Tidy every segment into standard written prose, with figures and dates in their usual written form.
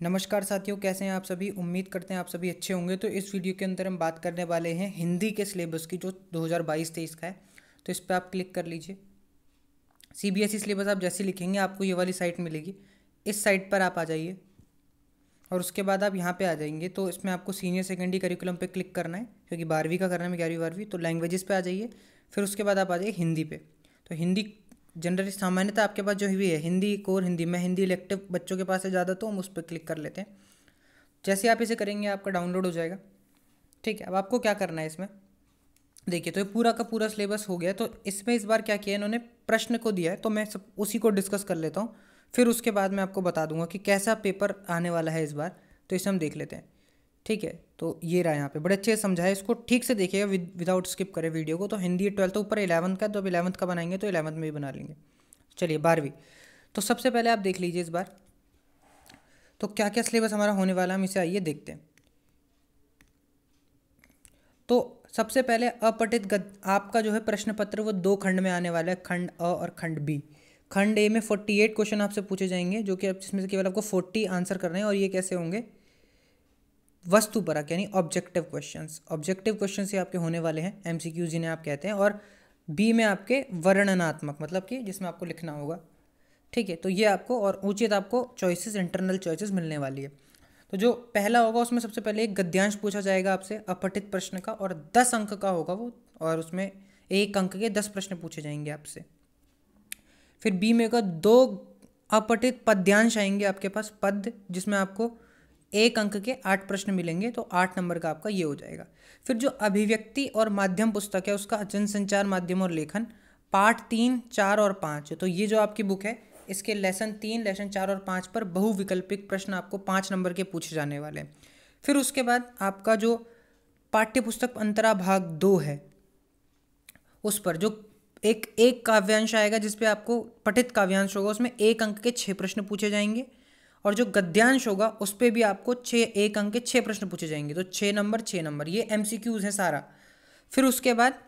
नमस्कार साथियों, कैसे हैं आप सभी। उम्मीद करते हैं आप सभी अच्छे होंगे। तो इस वीडियो के अंदर हम बात करने वाले हैं हिंदी के सिलेबस की, जो 2022-23 का है। तो इस पर आप क्लिक कर लीजिए। सीबीएसई सिलेबस आप जैसे लिखेंगे आपको ये वाली साइट मिलेगी। इस साइट पर आप आ जाइए और उसके बाद आप यहाँ पे आ जाएंगे। तो इसमें आपको सीनियर सेकेंडरी करिकुलम पे क्लिक करना है, क्योंकि 12वीं का करना है, 11वीं 12वीं। तो लैंग्वेजेस पे आ जाइए। फिर उसके बाद आप आ जाइए हिंदी पे। तो हिंदी जनरली सामान्यतः आपके पास जो भी है हिंदी कोर हिंदी में हिंदी इलेक्टिव बच्चों के पास है ज़्यादा, तो हम उस पर क्लिक कर लेते हैं। जैसे आप इसे करेंगे आपका डाउनलोड हो जाएगा। ठीक है, अब आपको क्या करना है इसमें देखिए। तो ये पूरा का पूरा सिलेबस हो गया। तो इसमें इस बार क्या किया इन्होंने, प्रश्न को दिया है। तो मैं सब उसी को डिस्कस कर लेता हूँ, फिर उसके बाद मैं आपको बता दूंगा कि कैसा पेपर आने वाला है इस बार। तो इसे हम देख लेते हैं। ठीक है, तो ये रहा यहाँ पे, बड़े अच्छे से समझाए। इसको ठीक से देखिएगा, विदाउट स्किप करें वीडियो को। तो हिंदी 12th ऊपर 11th का, तो अब 11th का बनाएंगे तो 11th में भी बना लेंगे। चलिए 12वीं। तो सबसे पहले आप देख लीजिए इस बार तो क्या क्या सिलेबस हमारा होने वाला है, हम इसे आइए देखते हैं। तो सबसे पहले अपठित आपका जो है प्रश्न पत्र वो 2 खंड में आने वाला है, खंड अ और खंड बी। खंड ए में 48 क्वेश्चन आपसे पूछे जाएंगे, जो कि जिसमें से केवल आपको 40 आंसर करने हैं। और ये कैसे होंगे, वस्तुपरक यानी ऑब्जेक्टिव क्वेश्चंस। ऑब्जेक्टिव क्वेश्चंस ये आपके होने वाले हैं, एमसीक्यू जिन्हें आप कहते हैं। और बी में आपके वर्णनात्मक, मतलब कि जिसमें आपको लिखना होगा। ठीक है, तो ये आपको, और उचित आपको चॉइसेस, इंटरनल चॉइसेस मिलने वाली है। तो जो पहला होगा उसमें सबसे पहले एक गद्यांश पूछा जाएगा आपसे अपठित प्रश्न का, और 10 अंक का होगा वो। और उसमें 1 अंक के 10 प्रश्न पूछे जाएंगे आपसे। फिर बी में का 2 अपठित पद्यांश आएंगे आपके पास, पद, जिसमें आपको 1 अंक के 8 प्रश्न मिलेंगे। तो 8 नंबर का आपका ये हो जाएगा। फिर जो अभिव्यक्ति और माध्यम पुस्तक है उसका जनसंचार माध्यम और लेखन, पाठ 3, 4 और 5। तो ये जो आपकी बुक है इसके लेसन 3, लेसन 4 और 5 पर बहुविकल्पिक प्रश्न आपको 5 नंबर के पूछे जाने वाले हैं। फिर उसके बाद आपका जो पाठ्य पुस्तक अंतरा भाग 2 है उस पर जो एक काव्यांश आएगा, जिसपे आपको पठित काव्यांश होगा, उसमें 1 अंक के 6 प्रश्न पूछे जाएंगे। और जो गद्यांश होगा उस पर भी आपको 1 अंक के 6 प्रश्न पूछे जाएंगे। तो 6 नंबर 6 नंबर, ये एमसीक्यूज है सारा। फिर उसके बाद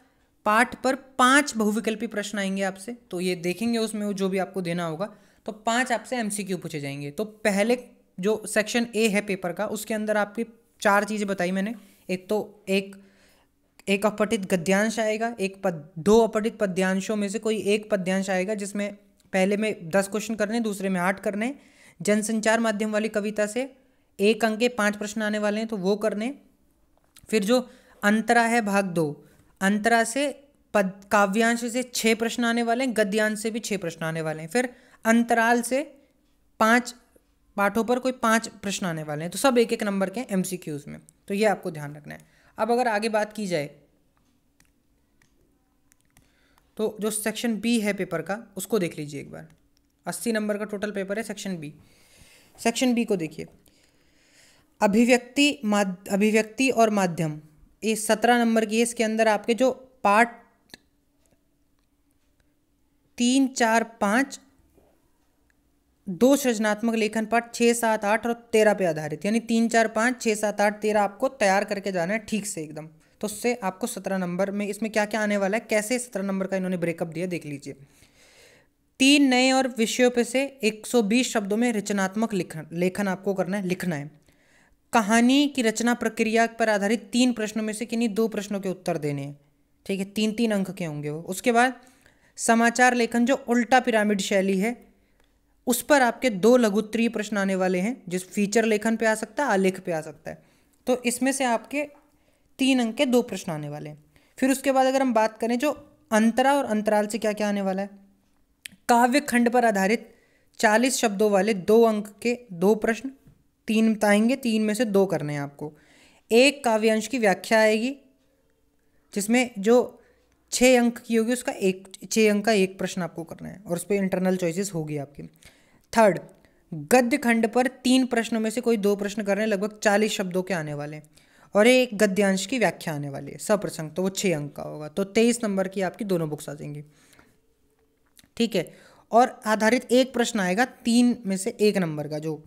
पाठ पर 5 बहुविकल्पी प्रश्न आएंगे आपसे। तो ये देखेंगे उसमें जो भी आपको देना होगा। तो 5 आपसे एमसीक्यू पूछे जाएंगे। तो पहले जो सेक्शन ए है पेपर का, उसके अंदर आपकी 4 चीज़ें बताई मैंने। एक तो एक अपठित गद्यांश आएगा, 2 अपठित पद्यांशों में से कोई एक पद्यांश आएगा, जिसमें पहले में 10 क्वेश्चन करने, दूसरे में 8 करने। जनसंचार माध्यम वाली कविता से 1 अंक के 5 प्रश्न आने वाले हैं, तो वो करने। फिर जो अंतरा है भाग 2, अंतरा से काव्यांश से 6 प्रश्न आने वाले हैं, गद्यांश से भी 6 प्रश्न आने वाले हैं। फिर अंतराल से 5 पाठों पर कोई 5 प्रश्न आने वाले हैं। तो सब 1-1 नंबर के एमसीक्यूज में। तो ये आपको ध्यान रखना है। अब अगर आगे बात की जाए तो जो सेक्शन बी है पेपर का, उसको देख लीजिए एक बार। 80 नंबर का टोटल पेपर है सेक्शन बी। सेक्शन बी को देखिए, अभिव्यक्ति और माध्यम, ये 17 नंबर की है। इसके अंदर आपके जो पार्ट 3, 4, 5, 2 सृजनात्मक लेखन पाठ 6, 7, 8 और 13 पे आधारित, यानी 3, 4, 5, 6, 7, 8, 13 आपको तैयार करके जाना है ठीक से एकदम। तो उससे आपको 17 नंबर में इसमें क्या क्या आने वाला है, कैसे 17 नंबर का इन्होंने ब्रेकअप दिया देख लीजिए। 3 नए और विषयों पे से 120 शब्दों में रचनात्मक लेखन आपको करना है, लिखना है। कहानी की रचना प्रक्रिया पर आधारित 3 प्रश्नों में से किन्हीं 2 प्रश्नों के उत्तर देने हैं। ठीक है, 3-3 अंक के होंगे वो। उसके बाद समाचार लेखन, जो उल्टा पिरामिड शैली है, उस पर आपके 2 लघुत्तरीय प्रश्न आने वाले हैं, जिस फीचर लेखन पे आ सकता है, आलेख पे आ सकता है। तो इसमें से आपके 3 अंक के 2 प्रश्न आने वाले हैं। फिर उसके बाद अगर हम बात करें जो अंतरा और अंतराल से क्या क्या आने वाला है, काव्य खंड पर आधारित 40 शब्दों वाले 2 अंक के 2 प्रश्न, 3 बताएंगे, 3 में से 2 करने हैं आपको। एक काव्यांश की व्याख्या आएगी, जिसमें जो 6 अंक की होगी उसका 6 अंक का 1 प्रश्न आपको करना है, और उस पर इंटरनल चॉइसेस होगी आपकी। थर्ड, गद्य खंड पर 3 प्रश्नों में से कोई 2 प्रश्न करने, लगभग 40 शब्दों के आने वाले हैं। और एक गद्यांश की व्याख्या आने वाली है सप्रसंग, तो वो 6 अंक का होगा। तो 23 नंबर की आपकी दोनों बुक्स आ जाएंगी। ठीक है, और आधारित 1 प्रश्न आएगा 3 में से 1 नंबर का, जो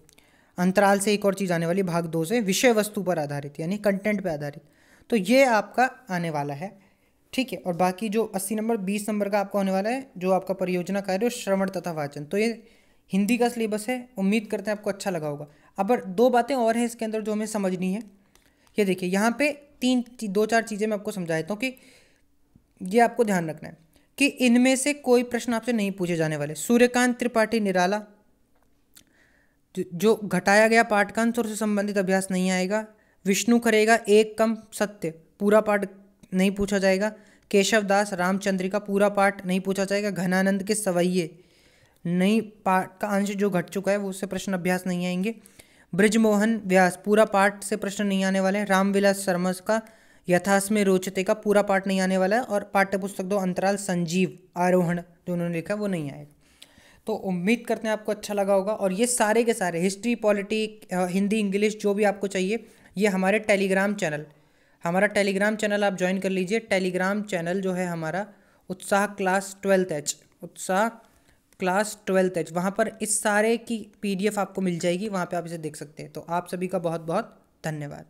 अंतराल से एक और चीज़ आने वाली भाग 2 से, विषय वस्तु पर आधारित यानी कंटेंट पर आधारित। तो ये आपका आने वाला है। ठीक है, और बाकी जो 80 नंबर 20 नंबर का आपका होने वाला है, जो आपका परियोजना कार्य और श्रवण तथा वाचन। तो ये हिंदी का सिलेबस है। उम्मीद करते हैं आपको अच्छा लगा होगा। अब 2 बातें और हैं इसके अंदर जो हमें समझनी है। ये देखिए यहाँ पे 2-4 चीज़ें मैं आपको समझा देता हूँ कि ये आपको ध्यान रखना है कि इनमें से कोई प्रश्न आपसे नहीं पूछे जाने वाले। सूर्यकांत त्रिपाठी निराला जो घटाया गया पाठ का अंश और उससे संबंधित अभ्यास नहीं आएगा। विष्णु करेगा एक कम सत्य, पूरा पाठ नहीं पूछा जाएगा। केशव दास रामचंद्रिका पूरा पाठ नहीं पूछा जाएगा। घनानंद के सवैये नई पाठ का अंश जो घट चुका है वो उससे प्रश्न अभ्यास नहीं आएंगे। ब्रिजमोहन व्यास पूरा पाठ से प्रश्न नहीं आने वाले हैं। रामविलास शर्मा का यथास्मि रोचते का पूरा पाठ नहीं आने वाला है। और पाठ्य पुस्तक 2 अंतराल संजीव आरोहण जो उन्होंने लिखा वो नहीं आएगा। तो उम्मीद करते हैं आपको अच्छा लगा होगा। और ये सारे के सारे हिस्ट्री, पॉलिटी, हिंदी, इंग्लिश जो भी आपको चाहिए ये हमारे टेलीग्राम चैनल आप ज्वाइन कर लीजिए। टेलीग्राम चैनल जो है हमारा उत्साह क्लास 12H, वहाँ पर इस सारे की PDF आपको मिल जाएगी, वहाँ पे आप इसे देख सकते हैं। तो आप सभी का बहुत बहुत धन्यवाद।